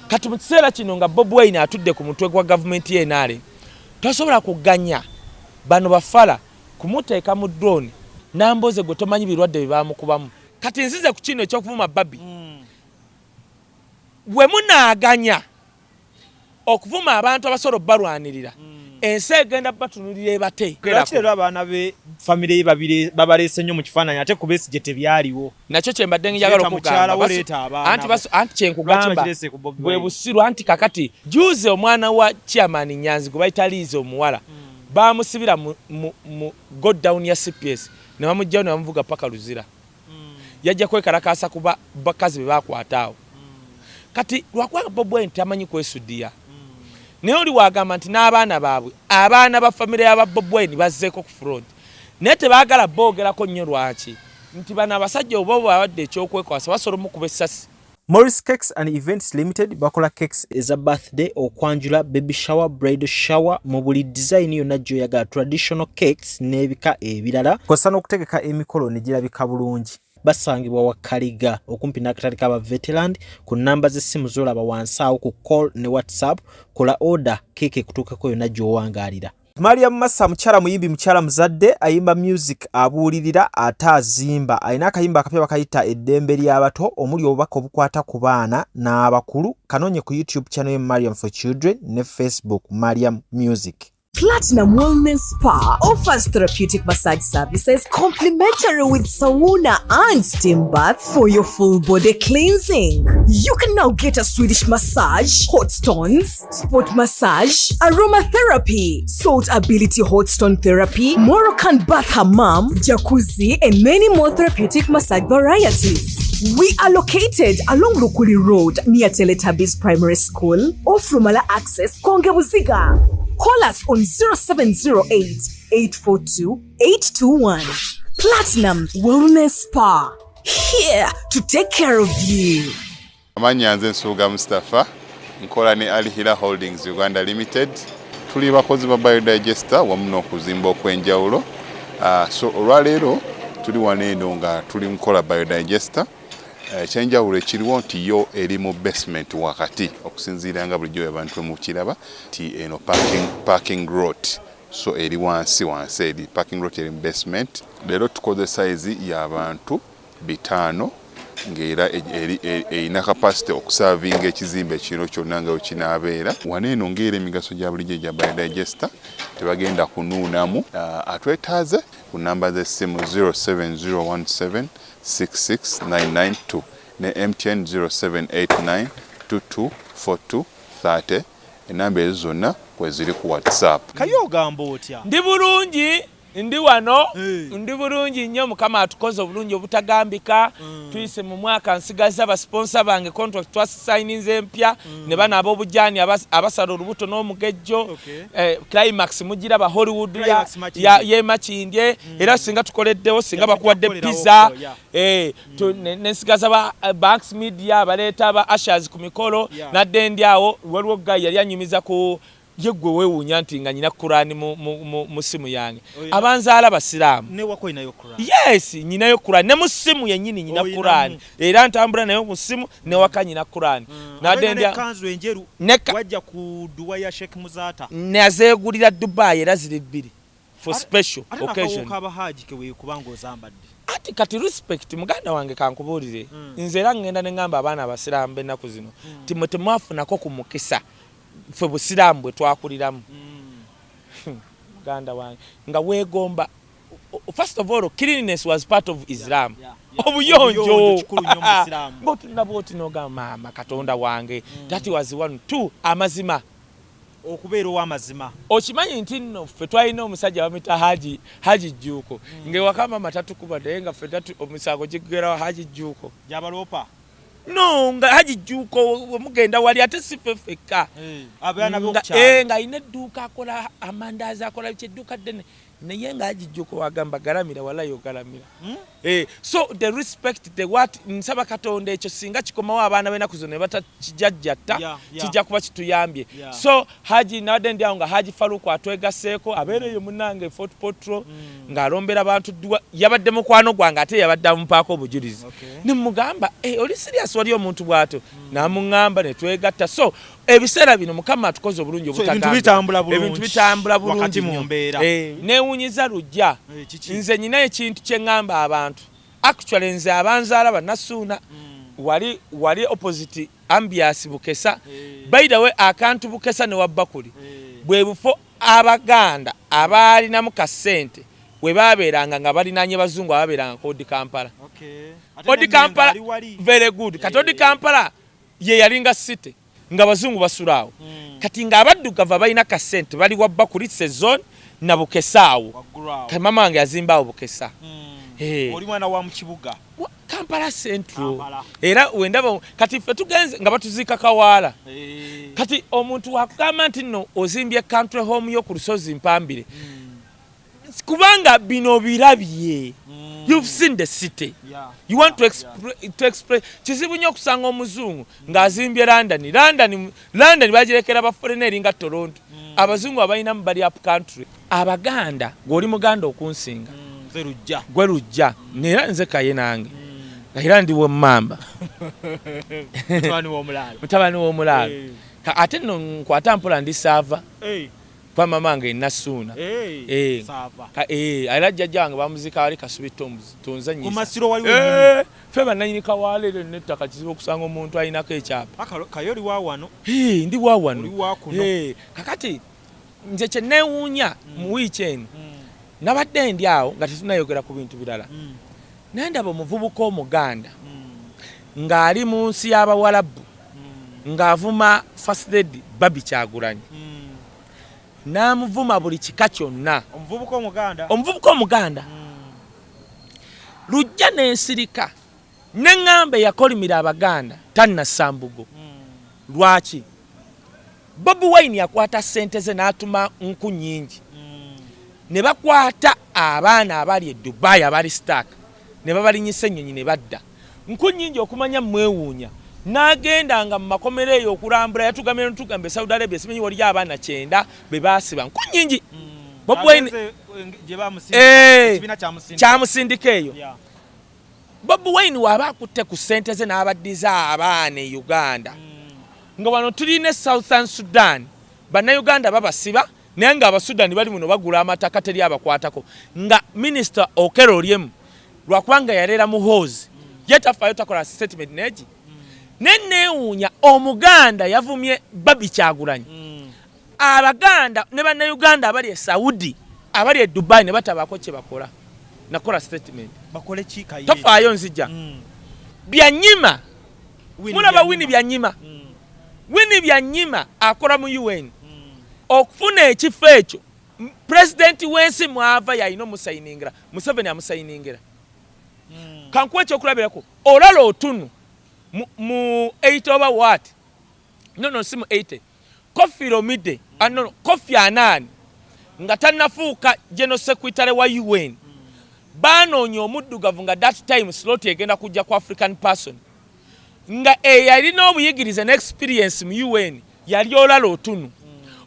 kati mu kiseera kino nga Bobi Wine atudde ku mutwe gwa gavumenti y'enaale tosobola kuganya bano bafala kumuteeka mu drone namboze gwe tomanyi birwadde bye baamukubamu kati nzize ku kino eky'okuvuma Barbie bwe munaaganya okuvuma abantu abasobola balwanirira ensi egenda batunulira ebate lwakiro abaana be family babiri babalese nnyo mu kifaananyi ate ku Besigye tebyaliwo nakyo kye mbadde njagala okugamba anti kyenkugamba bwe busiru anti kakati juze omwana wa chairman Nyanzi gwe bayita Liizo omuwala bamusibira mu go down ya CPS ne bamujjawo ne bamuvuga paka Luzira yajja kwekalakasa kuba bakazi be bakwataawo kati lwakuba Bobi Wine tamanyi kwesudia naye oli wagamba nti n'abaana baabwe abaana ba family y'aba Bobi Wine bazzeeko ku front naye tebaagala boogerako nnyo lwaki nti bano abasajja oba bawadde ekyokwekwasa basobola mukuba essasi. Morris Cakes and Events Limited bakola cakes eza birthday okwanjula baby shower bridal shower mu buli design yonna gy'oyagala traditional cakes n'ebika ebirala kosa n'okutegeka emikolo ne girabika bulungi. Basangibwa wa Kaliga okumpi n'akatale k'aba veteran ku namba z'essimu z'olaba wansi awo ku call ne WhatsApp kola order keke kutuukako yonna gy'owangaalira. Mariam Massa mukyala muyimbi mukyala muzadde ayimba music abuulirira ate azimba alina akayimba akapya bakayita eddembe ly'abato omuli obubaka obukwata ku baana n'abakulu kanoonye ku YouTube channel ye Mariam for Children ne Facebook Mariam Music. Platinum Wellness Spa offers therapeutic massage services complimentary with sauna and steam bath for your full body cleansing. You can now get a Swedish massage, hot stones, sport massage, aromatherapy, salt ability hot stone therapy, Moroccan bath hammam, jacuzzi, and many more therapeutic massage varieties. We are located along Lukuli Road near Teletubbies Primary School, off Rumala Access, Kongebuziga. Call us on 0708-842-821. Platinum Wellness Spa, here to take care of you. Amanya nze Nsuuga Mustafa, nkola ne Alihira Holdings Uganda Limited. Tuli bakozi ba biodigester wamu n'okuzimba okwenjawulo. So olwaleero tuli waneeno nga tuli nkola biodigester. Ekyenjawulo ekiriwo nti yo eri mu basement wakati okusinziira nga bulijjo abantu mu kiraba ti eno parking lot so eri wansi eri parking lot eri mu basement. Leero tukoze size y'abantu 5 ng'era erina capacity okusavinga ekizimbe kino kyonna nga wekinaabeera. Waneeno ng'era emigaso gya bulijjo gya biodigester tebagenda kunuunamu. Atwetaaze ku namba z'essimu 07017669992 ne MTN 0789224230 enamba ezo zonna kweziri ku WhatsApp. Kayogamba otya? Ndi bulungi ndi wano ndi bulungi nnyo Mukama atukoze obulungi obutagambika. Tuyise mu mwaka nsigaza aba sponsor bange contract twasisigninze empya ne bana ab'obujani abasala olubuto n'omugejjo Climax mugira ba Hollywood ye Makindye era singa tukoleddewo singa bakuwadde pizza nesigaza ba Banks Media baleeta ba Ashers ku mikolo nadde ndi awo waliwo guy yali anyumiza ku yegwe weewuunya nti nga nyina Kurani mu simu yange. Abanzaala basiraamu. Ne wako inayo Kurani? Yes, nyinayo Kurani. Ne mu simu yennyini nyina Kurani. Era ntambula nayo mu simu ne waka nyina Kurani. Nadendia kanzu enjeru wajja ku duwa ya Sheikh Muzata. Nazeegulira Dubai era ziri 2 for special occasion. Ate nakabo haji ke we kubanga ozambadde. Ati kati respect muganda wange kankubuulire. Nze era ngenda ne ngamba abaana abasiraamu b'ennaku zino. Timothy mwafunako ku mukisa. Fe busiramu bwe twakuliramu muganda wange nga weegomba. First of all, cleanliness was part of Islam. Obuyonjo ng'otulina bw'oti n'ogamba maama Katonda wange that was one. 2 amazima okubeera ow'amazima. Okimanyi nti nno ffe twalina omusajja bamuyita Haji Jjuuko ng'ewakama matatu kuba naye nga ffe omusango gigerawo Haji Jjuuko Jabaloopa. No, nga Haji Jjuuko omugenda wali ate si fefeka. Abaana b'okukyalo. Nga ine edduuka akola amandaazi akola edduuka ddene naye nga Haji Jjuuko wagamba galamira walayo galamira. So the respect the what nsaba Katonda ekyo singa kikomawo abaana b'ennaku zino ne batakijajjatta kijja kuba kituyambye. So Haji nawadde ndi awo nga Haji Faruku atwegaseeko abeereyo munnange Fort Potro ng'alombera abantu dduwa yabadde mukwano gwange ate yabadde amupaako obujulizi. Ne mugamba oli serious wali omuntu bw'ato namuŋŋamba ne twegatta. So ebiseera bino Mukama atukoze obulungi obutagamba ebintu bitambula bulungi mu mbeera. Neewunyiza Lujja nze nyina ekintu kye ŋŋamba abantu. Actually nze abanzaala bannasuuna wali opposite Ambias Bukesa. By the way akantu Bukesa ne Wabbakuli bwe bufo Abaganda abaalinamu kasente we babeeranga nga balinanye bazungu ababeeranga ku Audit Kampala. Audit Kampala very good. Kati Audit Kampala ye yalinga city nga bazungu basulaawo. Kati nga abaddugavu balina kasente bali Wabbakuli Sezon na Bukesaawo. Mama wange yazimbaawo Bukesa. Oli mwana wa mu kibuga Kampala Central. Era wendaba kati ffe tugenze nga batuziika Kawaala. Kati omuntu wakugamba nti nno ozimbye country home yo ku Lusozi Mpambire. Kubanga bino birabye. You've seen the city. You want to express. Kizibu nnyo okusanga omuzungu ng'azimbye London bagirekera baforeneri nga Toronto. Abazungu abalina mu bali up country. Abaganda ng'oli Muganda okunsinga. Gwe Lujja. Nera nze Kaye nange. Era ndi w'emmamba. Mutabani w'omulaalo. Ate nno nkwata mpola ndi saava. Kwa mamange nasuuna. Era jjajja wange bamuzika wali Kasubi tonza nnyisa. Kumasiro wali wenyini. Ffe bannannyini Kawaala eryo n'ettaka kizibu okusanga omuntu alinako ekyapa. Kaye oli wa wano. Ndi wa wano. Oli wa kuno. Kakati nze kye neewuunya mu weekend. Nabadde ndi awo nga tetunayogera ku bintu birala. Nendaba omuvubuka Omuganda ng'ali mu nsi y'Abawarabu ng'avuma First Lady Barbie Kyagulanyi. Namuvuma buli kika kyonna. Omuvubuka Omuganda. Lujja n'ensirika neŋŋambe yakolimira Abaganda tannasambugo. Lwaki? Bobi Wine yakwata ssente ze n'atuma nku nnyingi. Ne bakwata abaana abali e Dubai abali Stark ne babalinyisa ennyonyi ne badda. Nku nnyingi okumanya mwewuunya. N'agendanga mu makomero eyo okulambula yatugamira ntugambe Saudi Arabia simanyi wali abaana 9 be baasiba nku nnyingi. Bobi Wine kyamusindika eyo. Bobi Wine waba akutte ku ssente ze n'abaddiza abaana e Uganda. Nga wano tulina Southern Sudan bannayuganda babasiba naye nga Abasudani bali muno bagula amataka teri abakwatako. Nga Minister Okero Oryemu lwakubanga yaleera muhoozi yetafaayo takola statement neegi. Nenneewuunya Omuganda yavumye Barbie Kyagulanyi. Abaganda ne bannayuganda abali e Saudi abali e Dubai ne batabaako kye bakola. Nakola statement. Bakole ki Kaye? Tofaayo nzija. Byanyima. Mulaba Winnie Byanyima. Winnie Byanyima akola mu UN. Okufuna ekifo ekyo President w'ensi mwava yalina omusayiningira. Museveni amusayiningira. Kankuwa ekyokulabirako olala otunu mu 8 over what? No, si mu 80. Kofi Olomide, Kofi Annan nga tannafuuka General Secretary wa UN. Banoonya omuddugavu nga that time slot egenda kujja ku African person. Nga yalina obuyigirize ne experience mu UN yali olala otunu.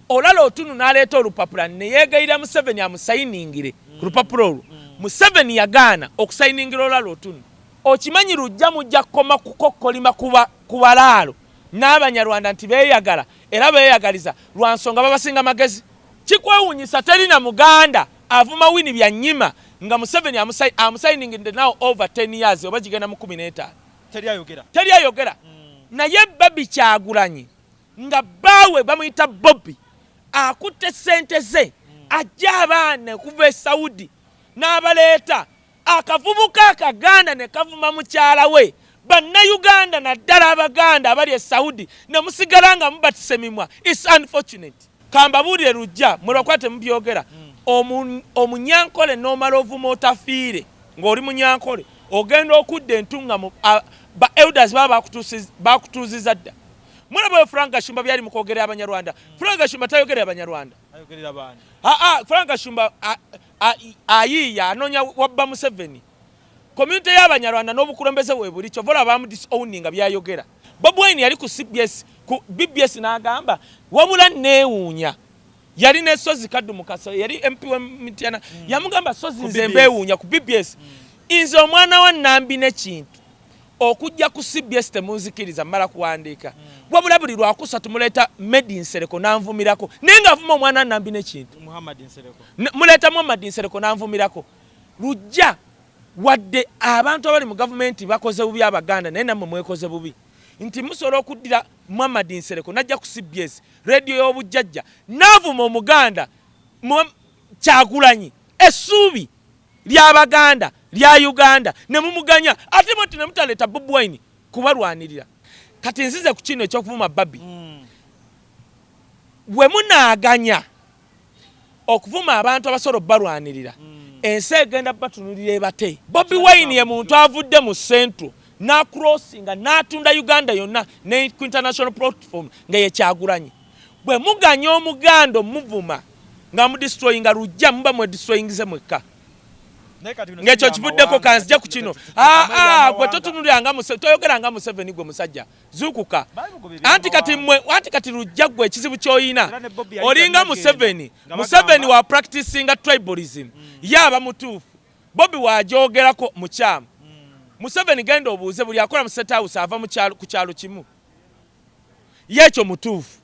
Olala otunu n'aleeta olupapula ne yeegayira Museveni amusayiningire ku lupapula olwo. Museveni yagaana okusayiningira olala otunu. Okimanyi Lujja mujja kukoma kukokkolima ku balaalo n'Abanyarwanda nti beeyagala era beeyagaliza lwa nsonga babasinga magezi. Kikwewuunyisa terina Muganda avuma Winnie Byanyima nga Museveni amusayiningire now over 10 years oba gigenda mu 15. Teri ayogera. Naye Barbie Kyagulanyi nga baawe bamuyita Bobby akutte ssente ze ajja abaana okuva e Saudi n'abaleeta akavubuka akaganda ne kavuma mukyala we bannayuganda naddala Abaganda abali e Saudi ne musigala nga mubatise mimwa. It's unfortunate. Kambabuulire Lujja mulwakwate mubyogera. Omunyankole n'omala ovuma otafiire ng'oli munyankole ogenda okudda entunga ba elders baba bakutuuziza dda. Mulaba Frank Gashumba byali mu kwogerera Abanyarwanda. Frank Gashumba tayogerera Abanyarwanda. Ayogerera bani? Frank Gashumba ayiya anonya wabba Museveni. Community y'Abanyarwanda n'obukulembeze we buli kyovola abamu disowninga byayogera. Bobi Wine yali ku CBS ku BBS n'agamba wabula neewuunya. Yali ne Sozi Kaddu Mukasa yali MP wa Mityana yamugamba Sozi nze mbeewuunya ku BBS. Inze omwana wa Nambi n'ekintu okujja ku CBS temunzikiriza mmala kuwandiika wabula buli lwakusa tumuleeta Made in Nsereko nanvumirako naye ng'avuma omwana nambi n'ekintu muleeta Muhammad Nsereko nanvumirako lujja wadde abantu abali mu gavumenti bakoze bubi Abaganda naye nammwe mwekoze bubi nti musobola okuddira Muhammad Nsereko najja ku CBS radio y'obujjajja n'avuma Omuganda Kyagulanyi essuubi ly'Abaganda lya Uganda ne mumuganya ate mwe ne mutaleeta Bobi Wine kubalwanirira kati nzize ku kino eky'okuvuma Barbie we munaaganya okuvuma abantu abasobola balwanirira ensi egenda batunulira ebate Bobi Wine ye muntu avudde mu Central na crossinga n'atunda Uganda yonna ne ku international platform nga ye Kyagulanyi bwe muganya Omuganda muvuma nga mu destroyinga lujja muba mu destroyingize mwekka ngekyo kivuddeko kanzija ku kino gwe totunuliranga toyogeranga Museveni gwe musajja zuukuka anti kati lujja gwe ekizibu ky'oyina olinga Museveni wa practicinga tribalism yaba mutuufu Bobi wajogerako mukyamu Museveni genda obuuze buli akola mu State House ava ku kyalo kimu yekyo mutuufu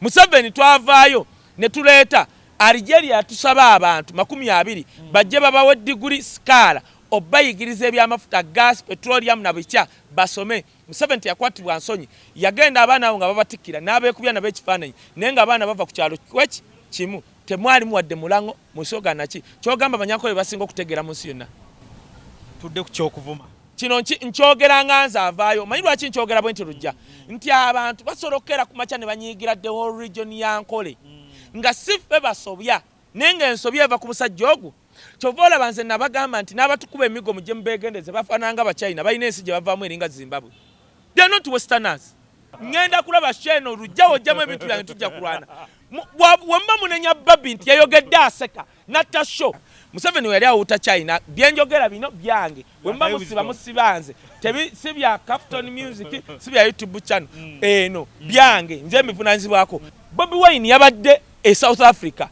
Museveni twavaayo ne tuleeta Algeria tusaba abantu 20 bajje babawe degree skala obayigiriza ebyamafuta gas petroleum na bicha basome Museveni yakwatibwa nsonyi yagenda abaana nga babatikira n'abeekubya n'abekifaananyi naye nga abaana bava ku kyalo kimu temwali muwadde mulango musoga naki kyogamba banyakole basinga okutegera mu nsi yonna tudde ku kyokuvuma kino nkyogera nga nze avaayo manyi lwaki nkyogera bwe nti lujja nti abantu basolokera ku makya ne banyiigira the whole region ya Nkole nga sife basobya nenga ensobya eva ku musajja ogwo kyova olaba nze nabagamba nti n'abatukuba emigo mujje mubeegendeze bafaananga Bachina balina ensi gye bavaamu eringa Zimbabwe they are not westerners ngenda kulaba sheno lujjawo ojjamu ebintu byange tujja kulwana wemba munenya Barbie nti yayogedde aseka natta show Museveni yali awuta China byenjogera bino byange wemba musibanze si bya Captain Music si bya YouTube channel eno byange nze mbivunaanyizibwako Bobi Wine yabadde South Africa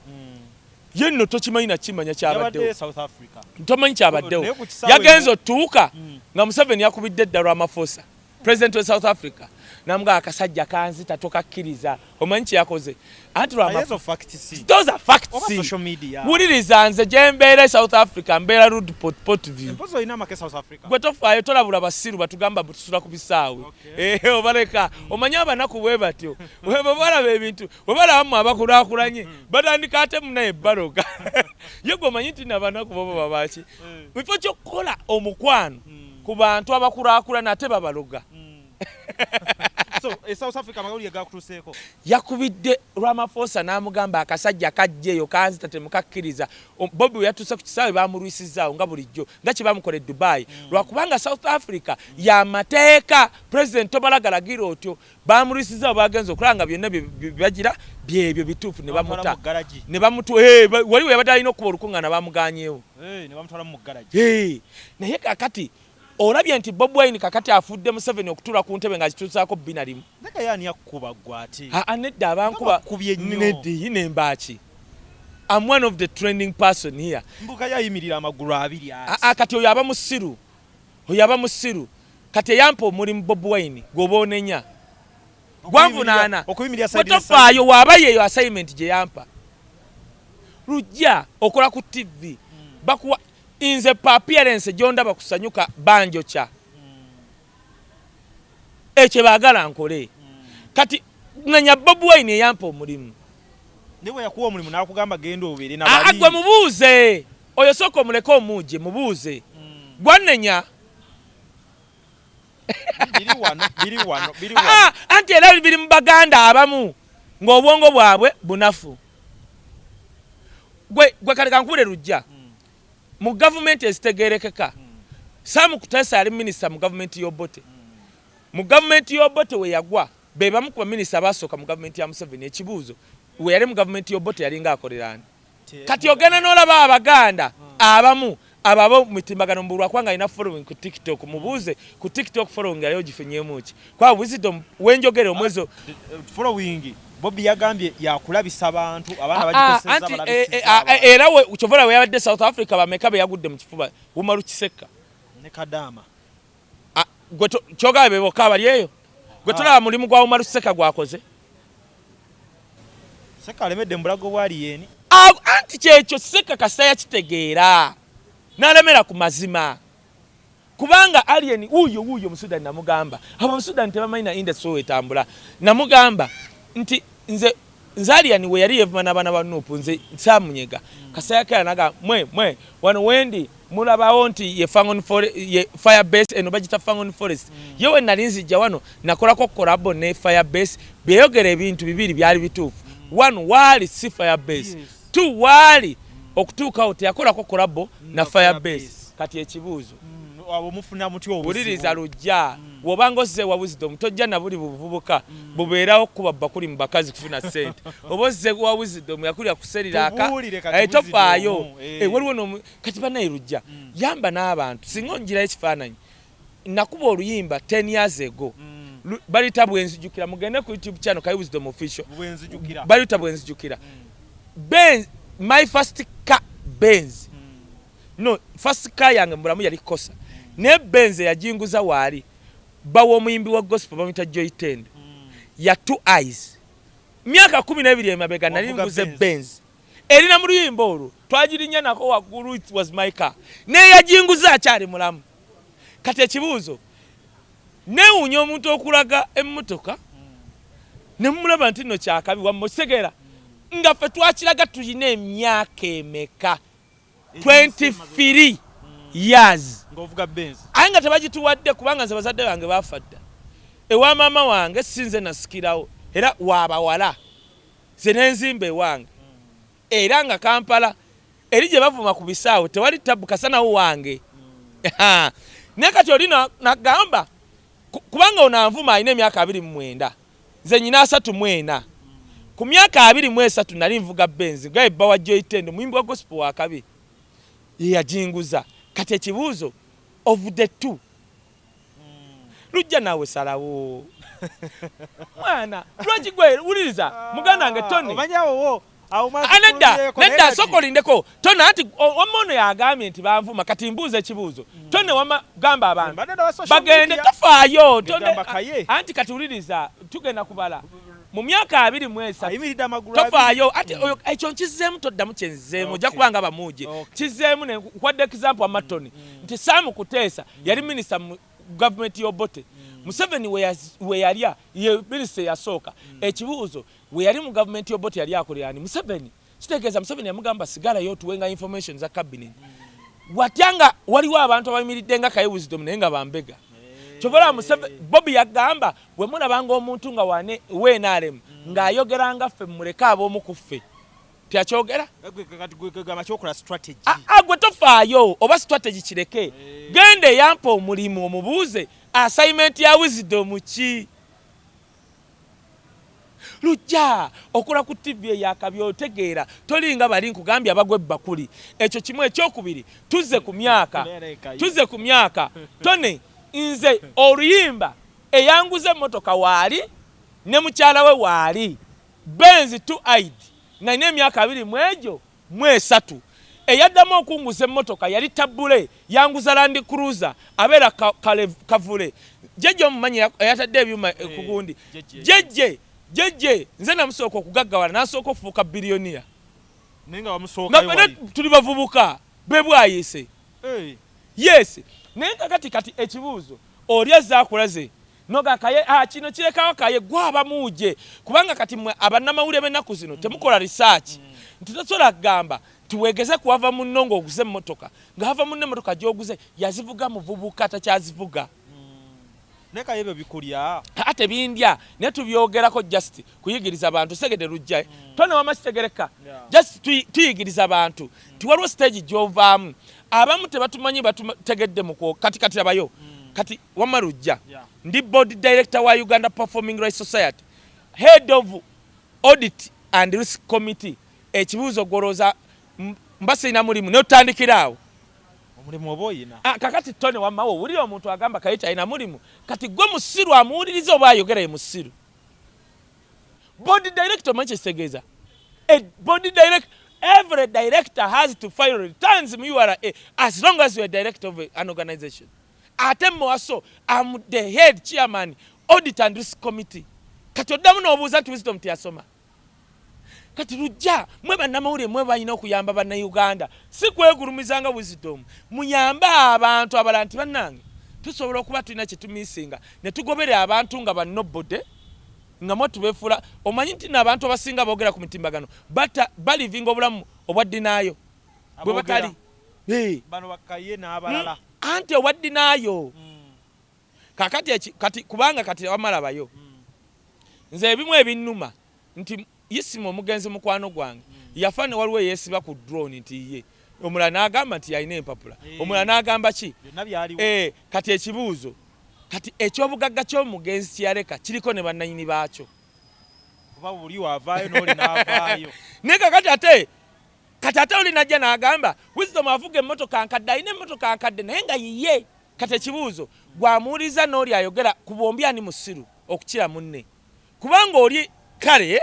yenno tokimanyi nakimanya kyabaddewo ntomanyi kyabaddewo yagenza otuuka nga Museveni yakubidde eddala amafosa president wa South Africa namuga akasajja kanzita tokakkiriza omanyi kyeyakoze anti those are facts wuliriza nze gye mbeera South Africa mbeera Port View gwe tofaayo tolabula basiru batugamba butusula ku bisaawe obaleka omanyi abanaku bwe batyo webalaba ebintu webalabamu abakulaakulanye batandika ate munaye baloga ye gwe omanyi nti nabanaku bobo babaki bifo kyokkola omukwano ku bantu abakulaakulana ate babaloga so South Africa magulu yagakutuseeko yakubidde Ramaphosa n'amugamba akasajja kajjeyo kanzita temukakkiriza Bobi yatuse ku kisaawe bamulwisizaawo nga bulijjo nga kye bamukole Dubai lwakubanga South Africa yamateeka president tobalagalagira otyo bamulwisizaawo bagenza okulanga byonna bagira byebyo bituufu ne bamuta ne bamutu waliwo yabadde alina okuba olukuŋŋaana bamuganyeewo ne bamutwala mu garaji naye kakati olabye nti Bobi Wine kakati afudde Museveni okutula ku ntebe nga kituusaako binalimu ndeka yani yakuba gwati nedda abankuba neddi nembaki I'm one of the trending person here mbuka yayimirira amagulu abiri kati oyo aba musiru kati eyampa omulimu Bobi Wine gw'oboonenya gwanvunaana wetofaayo waaba yeeyo assignment gye yampa lujja okola ku TV bakuwa inze pa appearance gyondaba kusanyuka banjo cha ekye baagala nkole kati nanya Bobi Wine eyampa omulimu niwe yakuwa omulimu n'akugamba genda obeere n'abali agwe mubuuze oyo soko muleke omuje mubuuze gwanenya biri wano anti era biri mu Baganda abamu ng'obwongo bwabwe bunafu gwe kale kankubule lujja mu government ezitegerekeka Sam Kutesa ali minister mu government y'Obote mu government y'Obote we yagwa be bamu ku minister basoka mu government ya Museveni ekibuuzo we yali mu government y'Obote yali nga akolerani kati ogenda n'olaba Abaganda abamu ababo mitimbagano mbulwa kwanga ina following ku TikTok mubuuze ku TikTok following aliyo gifenyeemu ki kwa Wisdom wenjogere omwezo following Bobi yagambye yakulabisa abantu abana bagikoseza balabisa era we uchovola we yabadde South Africa bameka be yagudde mu kifuba bumalu kiseka ne kadama gwe kyogabe beboka abalyeyo gwe tulaba mulimu gwa Omar Seka gwakoze Seka alemedde mbulago bwali yeni anti kyekyo Seka kasaya kitegeera n'alemera ku mazima kubanga alien uyo Musudani namugamba abo Musudani tebamanyi industry etambula namugamba nti nze alien we yali yevuma n'abaana ba Nuupu nze nsamunyega kasaya kaya naga mwe wano wendi mulabawo nti ye fire base eno bagita Fangon Forest yewe nalinzijja wano nakolako collabo ne fire base byeyogera ebintu bibiri byali bituufu one wali si fire base two wali okutuuka ote yakolako collabo na fire base kati ekibuuzo abo mufuna mutyo obuzibu buliriza lujja wobanga ozze wa Wisdom tojja na buli buvubuka bubeerawo kuba bakuli mu bakazi kufuna sente obozze wa Wisdom yakulira kuserira aka tofaayo waliwo no kati banaye lujja yamba n'abantu singa ongira ekifaananyi nakuba oluyimba 10 years ago balita bwenzijukira mugende ku YouTube channel Kaye Wisdom official balita bwenzijukira Benz my first car Benz no first car yange mulamu yali kosa ne Benz yajinguza wali bawo omuyimbi wa gospel bamita Joy Tend ya Two Eyes myaka 12 emabega nali nguze Benz erina mu luyimbo olwo twagirinya nako waggulu it was my car ne yajinguza akyali mulamu kati ekibuuzo ne unyo omuntu okulaga emmotoka ne mulaba nti no kyakabi wamusegera nga ffe twakiraga tuyina emyaka emeka 23 years ngovuga Benz anga tebagituwadde kubanga nze bazadde bange bafadda ewa mama wange sinze nasikirawo era wabawala ze nenzimbe wange era nga Kampala eri gye bavuma ku bisaawo tewali tabu kasanawo wange ne kati oli nagamba kubanga onanvuma alina emyaka 29 nze nyina 34 ku myaka 23 nali nvuga Benz nga ebba wa Joy Tend muyimbi wa gospel wakabi yajinguza kati ekibuuzo of the two lujja nawe salawo mwana lwaki gwe uliriza muganda wange Tony omanyawo nedda sokolindeko Tony anti omono yagambye nti banvuma kati mbuuze ekibuuzo Tony wama gamba abantu bagende tofaayo anti kati uliriza tugenda kubala mu myaka 23 tofaayo ati ekyo nkizeemu toddamu kyenzeemu ojja kubanga bamuuje kizeemu ne kwadde example amatoni nti Sam Kuteesa yali minister mu government y'Obote Museveni we yalya ye minister yasooka ekibuuzo we yali mu government y'Obote yali akolera ani Museveni kitegeeza Museveni yamugamba sigala yo tuwenga information za cabinet watyanga waliwo abantu abayimiridde nga Kaye Wisdom naye nga bambega Chovola Museveni Bobi yagamba bwe mulabanga omuntu nga wane wenarem ng'ayogeranga ffe muleka ab'omu ku ffe tyachogera gwe strategy gwe tofaayo oba strategy kireke gende yampa omulimu omubuuze assignment ya Wisdom ki lujja okola ku TV yakabi otegeera tolinga bali nkugambye abagwe bakuli ekyo kimwe ekyokubiri tuzze ku myaka Tony nze oluyimba eyanguze motoka wali ne mukyala we wali Benz Two Eyed nga ine emyaka 23 eyaddamu okunguza emmotoka yali tabule yanguza Land Cruiser abeera kavule jeje omumanyi yatadde ebyuma kugundi jeje nze namusooka okugaggawala nasooka okufuuka biliyoniya nenga wamusooka nga tuli bavubuka bebwayise yes naye kati ekibuuzo oli ezaakulaze noga Kaye kino kirekawo Kaye gwaba muuje kubanga kati mwe abannamawulire b'ennaku zino temukola research nti tosobola kugamba tuwegeze kuwava munno ng'oguze emmotoka ng'ava munno emmotoka gy'oguze yazivuga muvubuka takyazivuga ne Kaye ebyo bikulya ate bindya naye tubyogerako just kuyigiriza abantu segede lujja tone wamasitegereka just tuyigiriza abantu tiwaliwo stage gy'ovaamu abamu tebatumanyi batutegedde muko kati abayo kati wamarujja ndi board director wa Uganda Performing Rights Society head of Audit and Risk Committee ekibuuzo goroza mbase ina mulimu ne utandikirawo omulimu oboyina kakati Tony wamawo wuli omuntu agamba Kaye ina mulimu kati gwe musiru amuwuliriza oba ayogera ye musiru board director manchestegeza board director every director has to file returns mu URA as long as you are director of an organization ate mwaso am the head chairman Audit and Risk Committee kati oddamu n'obuuza nti Wisdom teyasoma kati lujja mwe bannamawulire mwe balina okuyamba bannayuganda si kwegulumizanga Wisdom muyambe abantu abalala nti bannange tusobola okuba tulina kye tumisinga ne tugoberera abantu nga bannobode nga mwe tubeefula omanyi nti n'abantu abasinga boogera ku mitimbagano balivinga obulamu obwaddinaayo bwe batali bano bakaye n'abalala anti obwaddinaayo kati kubanga kati wamalabayo nze ebimu ebinnuma nti yisima omugenzi mukwano gwange yafa ne waliwo yeesiba ku drone nti ye omulala n'agamba nti yalina empapula omulala n'agamba ki kati ekibuuzo kati ekyobugagga ky'omugenzi kyeyaleka kiriko ne bannanyini baakyo kuba buli wavaayo n'oli n'avaayo naye kakati ate oli najja n'agamba Wisdom avuga emmotoka nkadde alina emmotoka nkadde naye nga yiye kati ekibuuzo gwamuwuliza n'oli ayogera ku bombi ani musiru okukira munne kubanga oli kale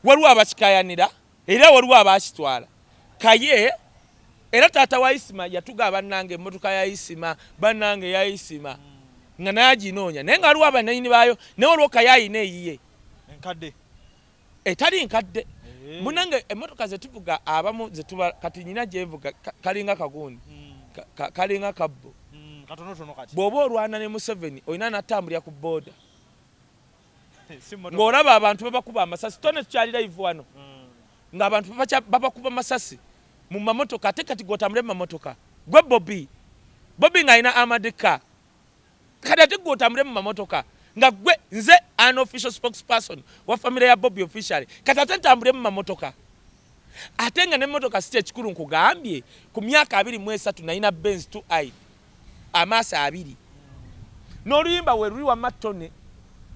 waliwo abakikayanira era waliwo abakitwala kaye era taata wa Isima yatuga bannange emmotoka ya Isima bannange ya Isima nga naye aginoonya naye nga waliwo abannanyini baayo naye waliwo kaye ayina eyiye enkadde etali nkadde munange emmotoka zetuvuga abamu zetuba kati nyina gyevuga kalinga kagundi kalinga kabbo katonotono kati bw'oba olwana ne Museveni olina natambulira ku booda ng'olaba abantu babakuba amasasi tone tukyali live wano ng'abantu babakuba amasasi mu mamotoka ate kati gw'otambule mu mamotoka gwe Bobby ng'alina amadika kati ate gw'otambule mu mamotoka nga gwe nze unofficial spokesperson wa family ya Bobby officially kati ate ntambule mu mamotoka ate nga n'emmotoka si kyekikulu nkugambye ku myaka 23 nalina Benz 2i amaaso 2 n'oluyimba we luli wamma ttone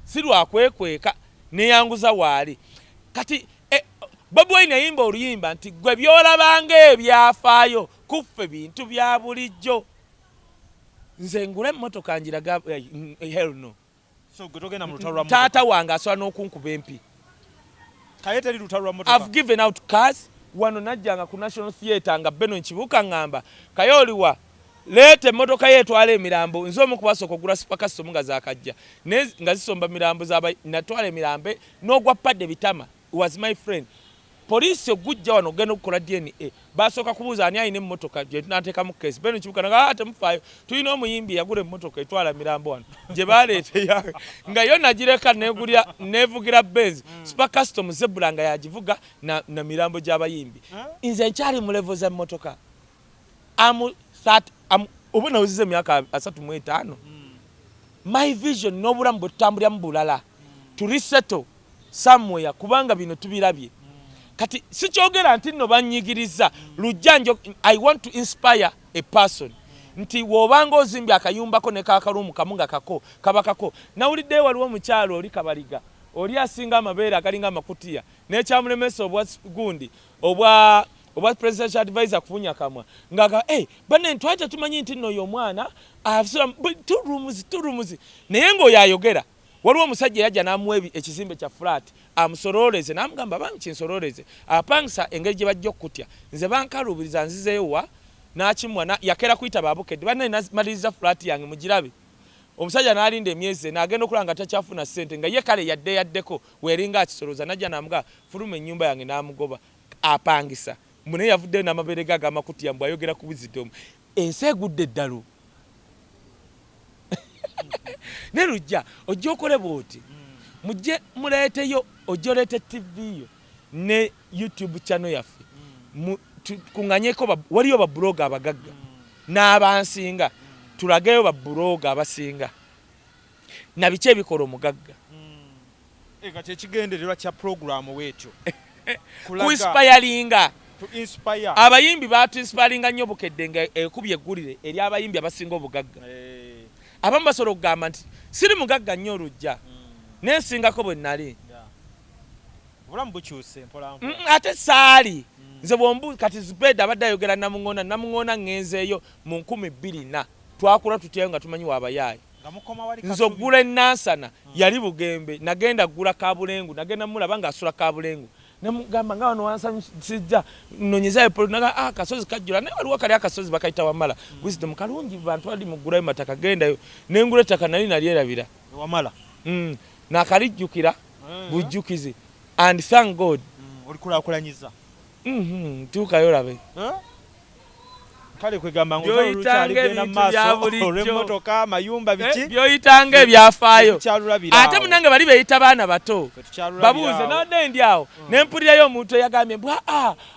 si lwakwekweka neyanguza waali kati Bobi Wine yayimba oluyimba nti gwe byolabanga ebyafaayo kuffe bintu bya bulijjo nze ngula emmotoka njiraga hell no so gotogenda mu lutalo lwa taata wange asobola n'okunkuba empi kaye teri lutalo lwa motoka I've given out cars wano najjanga ku National Theatre nga Beno Nkibuka ngamba kaye oliwa leete emmotoka yeetwala emirambo nze omu kubasooka okugula supercustom nga zaakajja nga zisomba mirambo natwala emirambe n'ogwa padde bitama was my friend poliisi ogujja wano ogenda okukola DNA basooka kubuuza ani alina emmotoka gye tunateekamu keesi Beno Nkibuka nga temufaayo tulina omuyimbi yagula emmotoka etwala mirambo wano gye baleete nga yo nagireka nevugira Benz supercustom zebula nga yagivuga na mirambo gy'abayimbi nze nkyali mu level za emmotoka oba nawuziza emyaka 35 my vision n'obulamu bwe tutambuliramu bulala to resettle somewhere kubanga bino tubirabye kati sikyogera nti nno banyigiriza lujjanjo I want to inspire a person nti wobanga ozimbye akayumbako ne kakalumu kamunga kako kabakako nawulidde waliwo omukyalo oli kabaliga oli asinga amabeere agalinga amakutiya n'ekyamulemesa obwa gundi obwa presidential advisor kufunya kamwa ngaga bane ntwaite tumanyi nti nno yo mwana afisira turumuzi naye ngo yayogera waliwo omusajja yajja n'amuwa ekizimbe kya flat amusoroleze n'amugamba bami kinsoroleze apangisa engeri gye bajja okutya nze bankalubiriza nzizeewa n'akimwa yakera kuyita Atabukide bane namaliriza flat yange mugirabe omusajja n'alinda emyezi n'agenda okulanga takyafuna ssente nga ye kale yaddeko weringa akisoloza najja n'amuga fuluma ennyumba yange n'amugoba apangisa mune yavudde n'amabeere ge ag'amakutiya mbw ayogera ku Wisdom ensi egudde eddalo ne lujja ojja okole bw'oti mujje muleeteyo ojja oleete TV yo ne YouTube channel yaffe kuŋŋanyeko waliyo babuloga abagagga n'abansinga tulageyo babuloga abasinga na biki ebikola omugagga kati ekigendererwa kya programu weetyo kuinspiringa inspire abayimbi batuinspiringa nnyo Bukedde nga ekubye eggulire eri abayimbi abasinga obugagga abamu basobola okugamba nti siri mugagga nnyo olujja nensingako bwe nnali obulamu bukyuse mpola ate saali nze bwombu kati Zubeda abadde ayogera namuŋŋoona ŋŋenzeeyo mu 2024 twakula tutyayo nga tumanyi waabayaayi nze oggula enansana yali Bugembe nagenda ggula Kabulengu nagenda mulaba ng'asula Kabulengu nemugamba nga wano wansanyusizza nonyezayo naga akasozi kajjula naye waliwo kali akasozi bakayita Wamala. Wisdom kalungi bantu bali mugulayo mataka gendayo nengula ettaka nali nalyerabira Wamala nakalijjukira bujjukizi and thank God olikulakulanyiza tuukayo labe kale kwegamba ng'olukyalibgenda mu maaso olw'emmotoka mayumba biki byoyitanga ebyafaayo ate munange bali beeyita baana bato babuuze nodde ndi awo ne mpulirayo omuntu eyagambye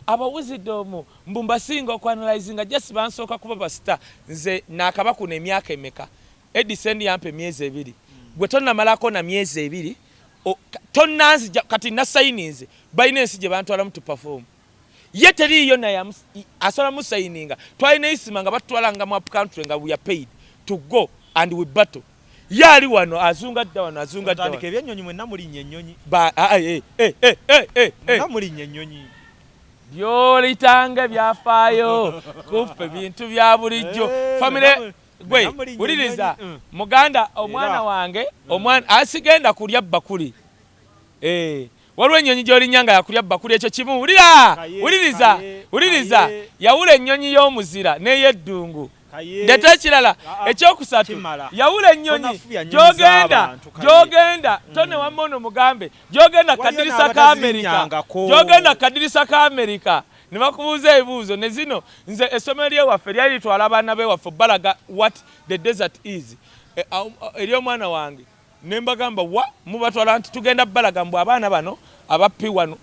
aba Wisdom mbu mbasinga okuanalyzinga just bansooka kuba basita nze naakabakuna emyaka emeka Edison yampa emyezi 2 gwe tonnamalako na myezi 2 tonnanzija kati nasayininze balina ensi gye bantwalamu tu perform ye teriyo naye asobola musayininga twalina isima nga batutwalanga mu up country nga we are paid to go and we battle yali wano azunga dda wano azunga dda wano ebyennyonyi mwenna mulinnya ennyonyi mulinnya ennyonyi byolitanga byafaayo kufe bintu bya bulijjo famire gwe wuliriza muganda omwana wange omwana asigenda kulya bakuli waliwo ennyonyi gy'olinyanga yakulya bakuli ekyo kimu wuliriza yawula ennyonyi y'omuzira n'eyeddungu ndeta ekirala ekyokusatu yawula ennyonyi gyogenda tone wamma ono mugambe gyogenda kadirisa ka Amerika ne bakubuuza ebibuuzo ne zino nze essomero lyewaffe lyali litwala abaana b'ewaffe balaga what the desert is ery'omwana wange ne mbagamba mubatwala nti tugenda balaga mbu abaana bano abappi wano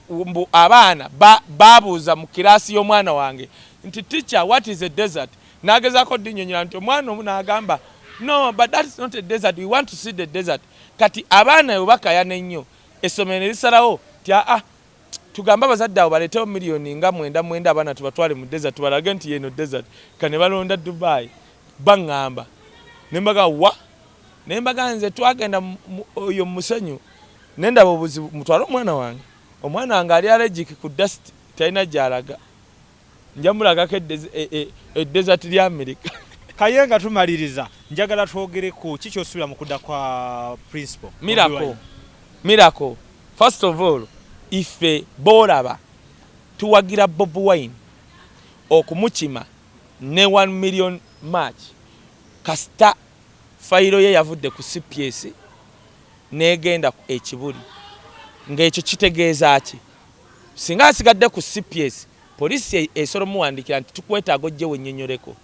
mbu abaana babuuza mu kiraasi y'omwana wange nti teacher what is a desert nagezaako ddinyonyola nti omwana omu n'agamba no but that is not a desert we want to see the desert kati abaana bwe bakayana ennyo essomero ne lisalawo ti tugamba abazadde abo baleetewo miliyoni nga 9 abaana tubatwale mu desert tubalage nti yeno desert kane balonda Dubai baŋŋamba ne mbaga nze twagenda oyo musenyu nendaba obuzibu mutwala omwana wange ali allergic ku dust talina gy'alaga njamulagako desert lya Amerika Kaye nga tumaliriza njagala twogereko kikyosubira mu kudda kwa principal miracle first of all ife bolaba tuwagira Bobi Wine okumukima ne 1 million match kasita fayiro ye yavudde ku CPS negenda ekibuli ng'ekyo kitegeeza ki singa asigadde ku CPS polisi esoro muwandikira nti tukwetaaga ojje wennyonnyoleko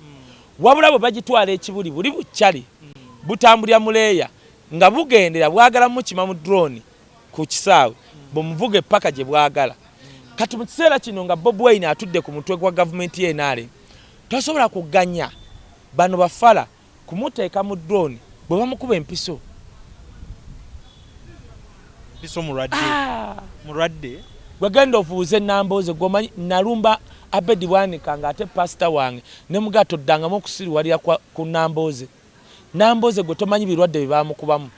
wabula bwe bagitwala ekibuli buli bukyali butambulira muleeya nga bugendera bwagala mukima mu drone ku kisaawe bumuvuga epaka gye bwagala kati mu kiseera kino nga Bobi Wine atudde ku mutwe gwa gavumenti y'enaale tosobola kuganya bano bafala kumuteeka mu drone bwe bamukuba empiso mulwadde gwegenda ofuuze Nambooze gomanyi nalumba Abedi Bwanika nga ate pastor wange ne mugato oddangamu okusiriwalira ku Nambooze gwe tomanyi birwadde bye bamukubamu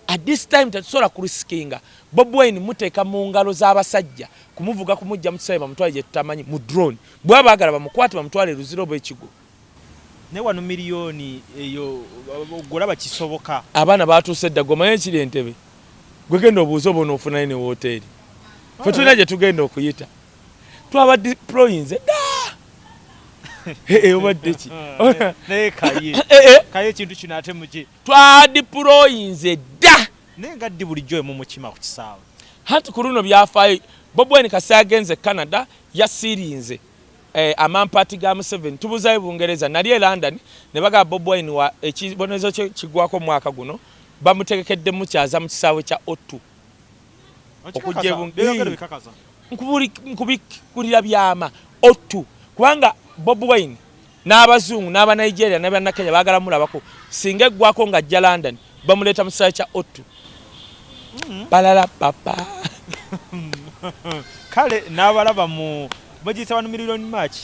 at this time tetusobola kuriskinga Bobi Wine muteeka mu ngalo z'abasajja kumuvuga kumujja mu kisaawe bamutwale gye tutamanyi mu drone bwe baagala bamukwate bamutwale Luziro bw'ekigo ne 1 miliyoni eyo golaba kisoboka abaana batuuse dda gomanyi ekiri Entebbe gwegenda obuuza obona ofunayo ne woteeri fe tulina gye tugenda okuyita twaba deployinze obadde ki naye kaye ekintu kino ate muki twadeployinze dda naye nga ddi bulijjo emu mukima ku kisaawe hati ku luno byafaayo Bobi Wine kasi agenze Canada yasirinze amampaati ga Museveni tubuzayo Bungereza nali e London ne bagaba Bobi Wine ekibonezo kye kigwako mwaka guno bamutegekedde mukyaza mu kisaawe kya O2 okujja nkubikulira byama O2 kubanga Bobi Wine n'abazungu n'aba Nigeria n'aba Kenya baagala mulabako singa eggwako nga ajja London bamuleeta mu kisaawe kya O2 balala papa kale n'abalaba mu bagiyita 1 million match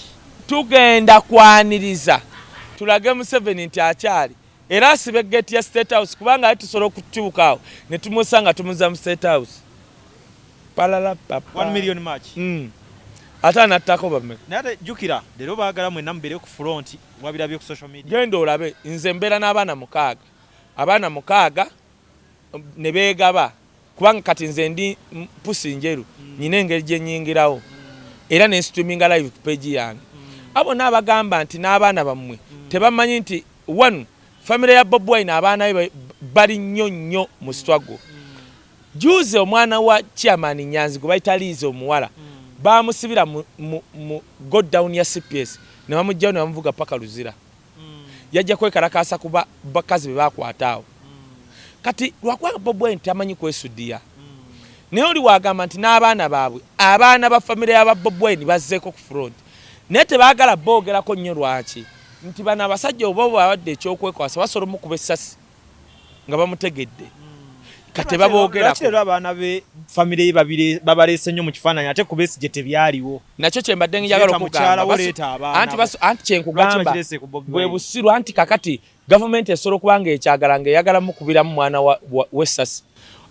tugenda kwaniriza tulage Museveni nti akyali era asibe gate ya State House kubanga ati tusobola okutuuka awo ne tumusanga tumuza mu State House palala papa 1 million match ate anattako bameka naye jukira leero baagala mwenna mubere ku front wabirabye ku social media genda olabe nze mbeera n'abaana 6 abaana 6 ne beegaba kubanga kati nze ndi pusi njeru nyina engeri gye nnyingirawo era ne streaminga live ku page yange abo n'abagamba nti n'abaana bammwe tebamanyi nti one family ya Bobi Wine abaana be bali nnyo mu struggle. Juze omwana wa chairman Nyanzi gwe bayita Lizo omuwala bamusibira mu go down ya CPS ne bamujjawo ne bamuvuga paka Luzira. Yajja kwekalakasa kuba bakazi be bakwataawo. Kati lwakuba Bobi Wine tamanyi kwesudia. Naye oli wagamba nti n'abaana baabwe abaana ba family ya Bobi Wine bazzeeko ku front. Naye tebaagala boogerako nnyo lwaki nti bano abasajja oba bawadde ekyokwekwasa basobola mukuba essasi nga bamutegedde. Kati baboogerako. Lwaki abaana be family babiri babaleese nnyo mu kifaananyi ate ku Besigye tebyaliwo. Nakyo kye mbadde njagala okugamba. Anti kyenkugamba bwe busiru anti kakati gavumenti esobola okubanga ekyagala ng'eyagala mukubiramu mwana w'essasi.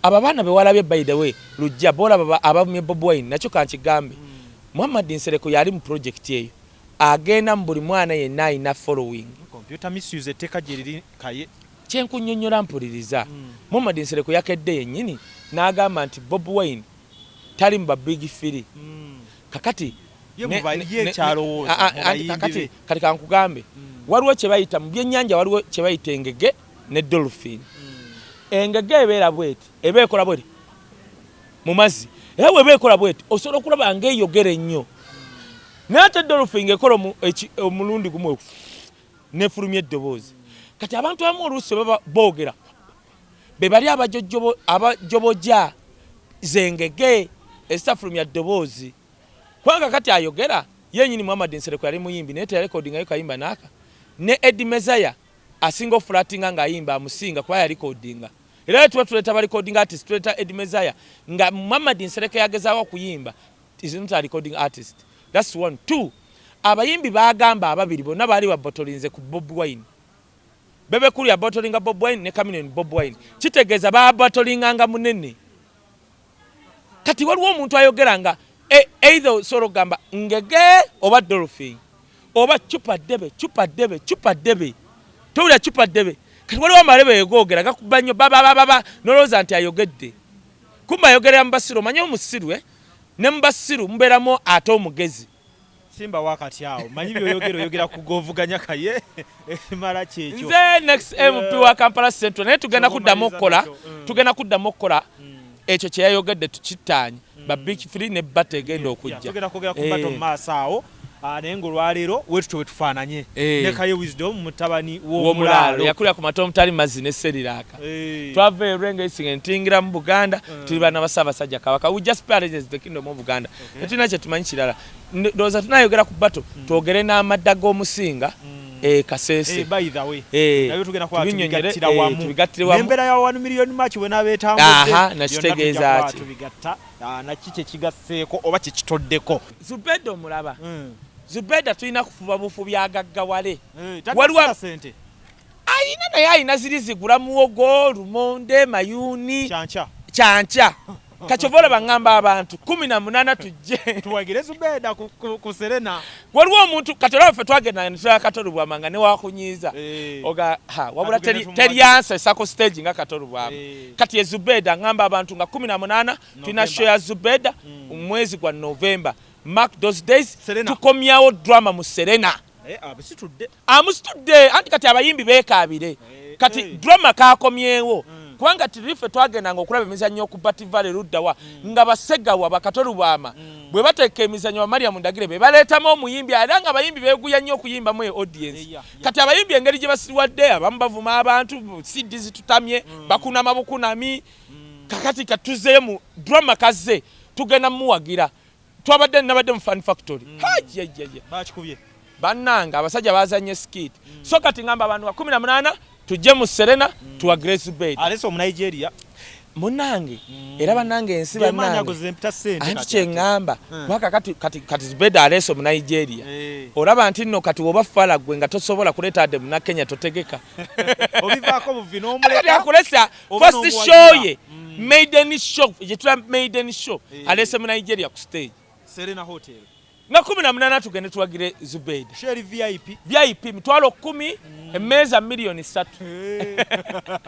Abo abaana be walabye by the way lujja boolaba abamye Bobi Wine nakyo kankigambe. Muhammad Nsereko yali mu project eyo agenda mu buli mwana yenna alina following. Computer misuse etteka gye liri Kaye. Kyenkunnyonnyola mpuliriza. Muhammad Nsereko yakedde yennyini n'agamba nti Bobi Wine tali mu ba big three. Kakati kati kankugambe waliwo kye bayita mu byennyanja waliwo kye bayita engege ne dolphin. Engege ebeera bweti eba ekola bweti mu mazzi era bw'eba ekola bweti osobola okulaba ng'eyogera ennyo n'ate dolphin ekola omulundi gumu nefulumya eddoboozi. Kati abantu abamu oluusi baba boogera be bali abajobojja zengege ezitafulumya ddoboozi kubanga kati ayogera yennyini Muhammad Nsereko yali muyimbi naye teyarekodingayo kayimba n'aka ne Eddie Mezaya asinga ofulatinga ng'ayimba amusinga kuba yalikodinga era tuba tuleeta balikodinga artist tuleeta Eddie Mezaya nga Muhammad Nsereko yagezaawo okuyimba is not a recording artist. That's one. Two, abayimbi bagamba ababiri bonna baali babotolinze ku Bobi Wine. Bebe kuli ya botolinga Bobi Wine ne Chameleone Bobi Wine. Kitegeeza babatolinganga munene. Kati waliwo omuntu ayogeranga either soro gamba ngege oba dolphin oba chupa debe towulira chupa debe. Kati waliwo amalebe yegogera gakuba nnyo baba noloza nti ayogedde kumba ayogerera mu basiru manyi omusiru ne mu basiru mubeeramu ate omugezi Simba wakati awo manyi oyogera kugovuganya Kaye mara kyekyo nze next MP wa Kampala Central naye tugenda kuddamu okukola ekyo kye yayogedde tukitanye ba big free ne bate egenda okujja tugenda kwogera ku bato mu maaso awo naye ng'olwaleero wetuto wetufaananye ne Kaye Wisdom mutabani w'omulaalo yakulira ku mata omutali mazzi ne Seriraka twava erenga esinga entingira mu Buganda tuli bana basabasajja Kabaka we just parades the kingdom of Buganda netulina kye tumanyi kirala ndowooza tunayogera ku bato twogere n'amadda g'omusinga Kasese by the way nayo tugenda kwa tubigattira wamu n'embeera ya 1 million match we nabeetambudde nakitegeeza ati tubigatta nakiki kigasseeko oba kikitoddeko Zubeda omulaba Zubeda tulina kufuba bufu byagaggawale waliwo sente ayina naye ayina ziri zigula muwogo lumonde mayuni kyanca kachovola bangamba abantu 18 tujje tuwagire Zubeda ku Serena waliwo omuntu katera ffe twagenda ntya katolubwa manga ne wakunyiza oga wabula teri answer sako stage nga katolubwa kati Zubeda ngamba abantu nga 18 tuna show ya Zubeda mwezi gwa November mark those days tukomyawo drama mu Serena amusitudde anti kati abayimbi beekabire kati drama kakomyewo kubanga tirife twagenda ng'okulaba emizannyo okubativale luddawa nga basegawa bakatolubwama bwe bateeka emizannyo wa Mariam Ndagire be baleetamu omuyimbi era nga abayimbi beeguya nnyo okuyimbamu audience kati abayimbi engeri gye basiriwadde abamu bavuma abantu CD zitutamye bakunama bukunami kakati katuzeeyo mu drama kazze tugenda muwagira twabadde nabadde mu Fan Factory bakikubye bannanga abasajja bazanye skit so kati ngamba abantu 18 tujje mu Serena tuwa Grace Bed aleso mu Nigeria munange era banange ensi bannange anti kyengamba mwaka kati Bed aleso mu Nigeria olaba nti nno kati woba fala gwe nga tosobola kuleeta ade mu Kenya totegeka obivaako buvino omuleka yakulesa first show ye maiden show yetula maiden show aleso mu Nigeria ku stage Serena Hotel na 18 tugende tuwagire Zubeda share VIP mitwalo 10 emmeeza milioni 3